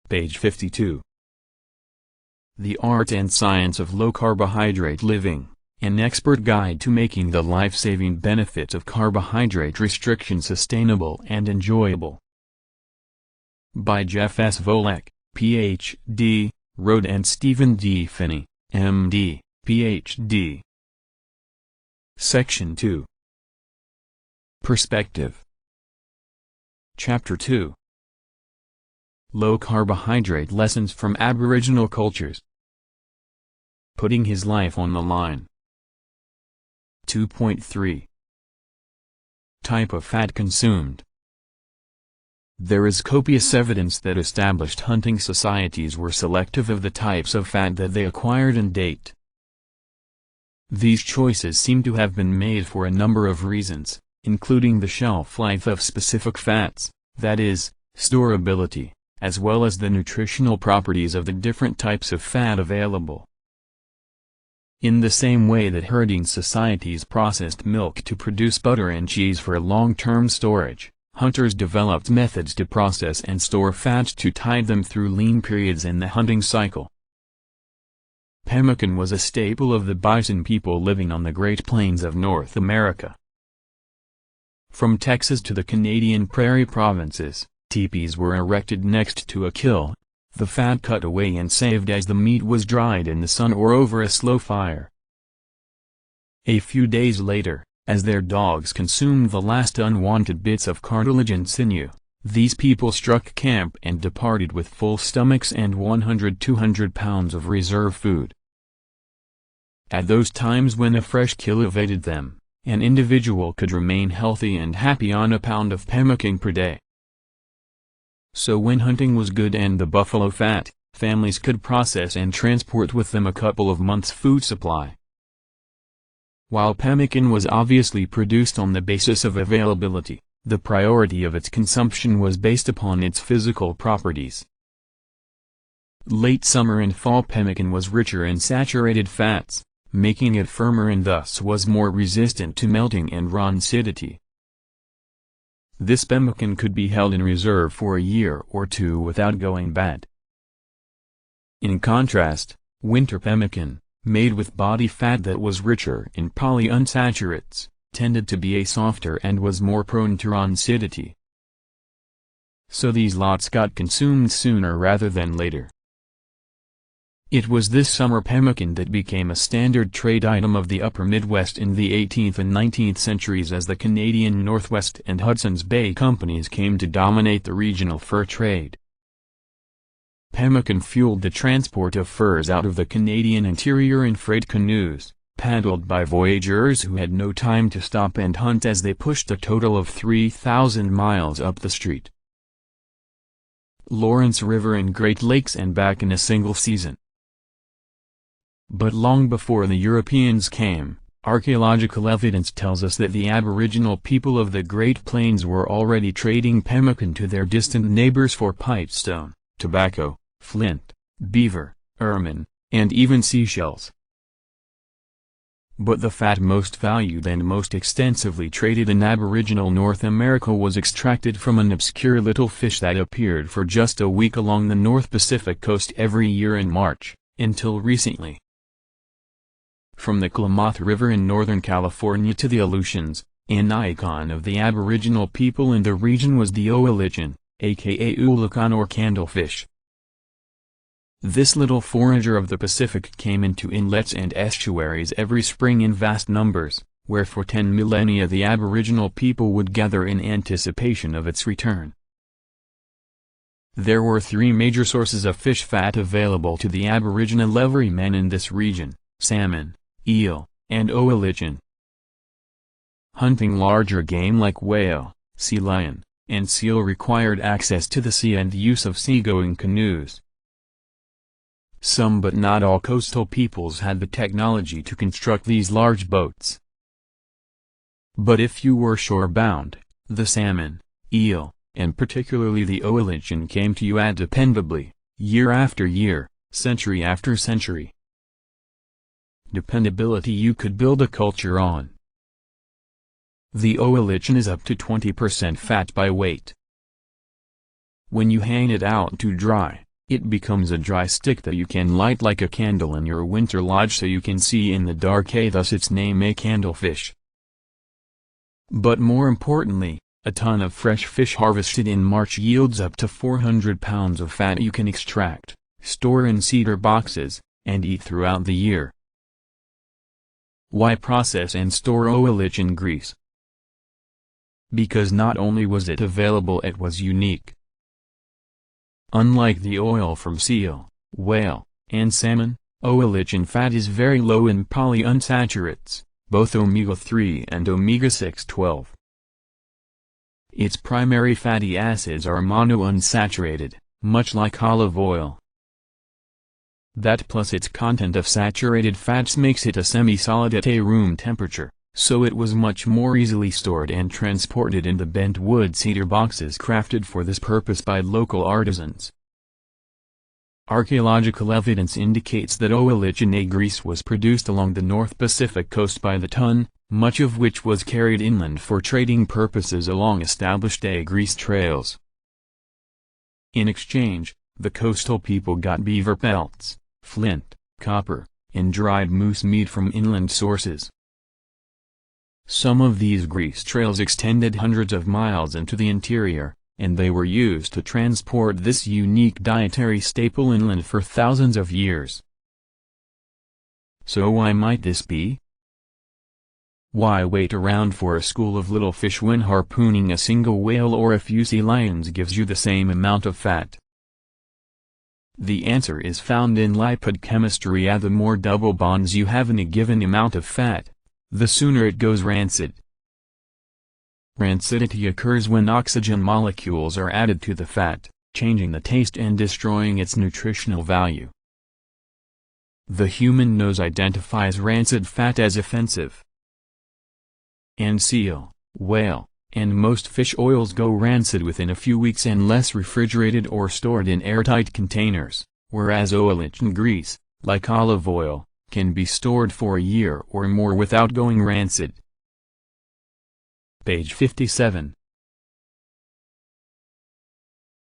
page 52. The Art and Science of Low Carbohydrate Living, an expert guide to making the life-saving benefits of carbohydrate restriction sustainable and enjoyable. By Jeff S. Volek, Ph.D., Rhode and Stephen D. Phinney, M.D., Ph.D. Section 2. Perspective. Chapter 2. Low Carbohydrate Lessons from Aboriginal Cultures. Putting his life on the line. 2.3. Type of fat consumed. There is copious evidence that established hunting societies were selective of the types of fat that they acquired and ate. These choices seem to have been made for a number of reasons, including the shelf life of specific fats, that is, storability, as well as the nutritional properties of the different types of fat available. In the same way that herding societies processed milk to produce butter and cheese for long-term storage, hunters developed methods to process and store fat to tide them through lean periods in the hunting cycle. Pemmican was a staple of the bison people living on the Great Plains of North America. From Texas to the Canadian Prairie Provinces, teepees were erected next to a kill, the fat cut away and saved as the meat was dried in the sun or over a slow fire. A few days later, as their dogs consumed the last unwanted bits of cartilage and sinew, these people struck camp and departed with full stomachs and 100–200 pounds of reserve food. At those times when a fresh kill evaded them, an individual could remain healthy and happy on a pound of pemmican per day. So when hunting was good and the buffalo fat, families could process and transport with them a couple of months' food supply. While pemmican was obviously produced on the basis of availability, the priority of its consumption was based upon its physical properties. Late summer and fall pemmican was richer in saturated fats, making it firmer and thus was more resistant to melting and rancidity. This pemmican could be held in reserve for a year or two without going bad. In contrast, winter pemmican, made with body fat that was richer in polyunsaturates, tended to be softer and was more prone to rancidity. So these lots got consumed sooner rather than later. It was this summer pemmican that became a standard trade item of the upper Midwest in the 18th and 19th centuries as the Canadian Northwest and Hudson's Bay companies came to dominate the regional fur trade. Pemmican fueled the transport of furs out of the Canadian interior in freight canoes, paddled by voyageurs who had no time to stop and hunt as they pushed a total of 3,000 miles up the Strait Lawrence River and Great Lakes and back in a single season. But long before the Europeans came, archaeological evidence tells us that the aboriginal people of the Great Plains were already trading pemmican to their distant neighbors for pipestone, tobacco, flint, beaver, ermine, and even seashells. But the fat most valued and most extensively traded in aboriginal North America was extracted from an obscure little fish that appeared for just a week along the North Pacific coast every year in March, until recently. From the Klamath River in Northern California to the Aleutians, an icon of the aboriginal people in the region was the oelichin, aka oolakan or candlefish. This little forager of the Pacific came into inlets and estuaries every spring in vast numbers, where for 10 millennia the aboriginal people would gather in anticipation of its return. There were three major sources of fish fat available to the aboriginal everyman in this region: salmon, eel, and oelichin. Hunting larger game like whale, sea lion, and seal required access to the sea and the use of seagoing canoes. Some but not all coastal peoples had the technology to construct these large boats. But if you were shore-bound, the salmon, eel, and particularly the oelichin came to you dependably, year after year, century after century. Dependability you could build a culture on. The oelichin is up to 20% fat by weight. When you hang it out to dry, It becomes a dry stick that you can light like a candle in your winter lodge so you can see in the dark, thus its name, a candlefish. But more importantly, a ton of fresh fish harvested in March yields up to 400 pounds of fat you can extract, store in cedar boxes, and eat throughout the year. Why process and store oilage in Greece? Because not only was it available, it was unique. Unlike the oil from seal, whale, and salmon, oilage fat is very low in polyunsaturates, both omega-3 and omega-6/12. Its primary fatty acids are monounsaturated, much like olive oil. That plus its content of saturated fats makes it a semi-solid at a room temperature, so it was much more easily stored and transported in the bent wood cedar boxes crafted for this purpose by local artisans. Archaeological evidence indicates that oilage in Greece was produced along the North Pacific coast by the ton, much of which was carried inland for trading purposes along established Greece trails. In exchange, the coastal people got beaver pelts, flint, copper, and dried moose meat from inland sources. Some of these grease trails extended hundreds of miles into the interior, and they were used to transport this unique dietary staple inland for thousands of years. So why might this be? Why wait around for a school of little fish when harpooning a single whale or a few sea lions gives you the same amount of fat? The answer is found in lipid chemistry. The more double bonds you have in a given amount of fat, the sooner it goes rancid. Rancidity occurs when oxygen molecules are added to the fat, changing the taste and destroying its nutritional value. The human nose identifies rancid fat as offensive. And seal, whale, and most fish oils go rancid within a few weeks unless refrigerated or stored in airtight containers, whereas oilage and grease, like olive oil, can be stored for a year or more without going rancid. Page 57.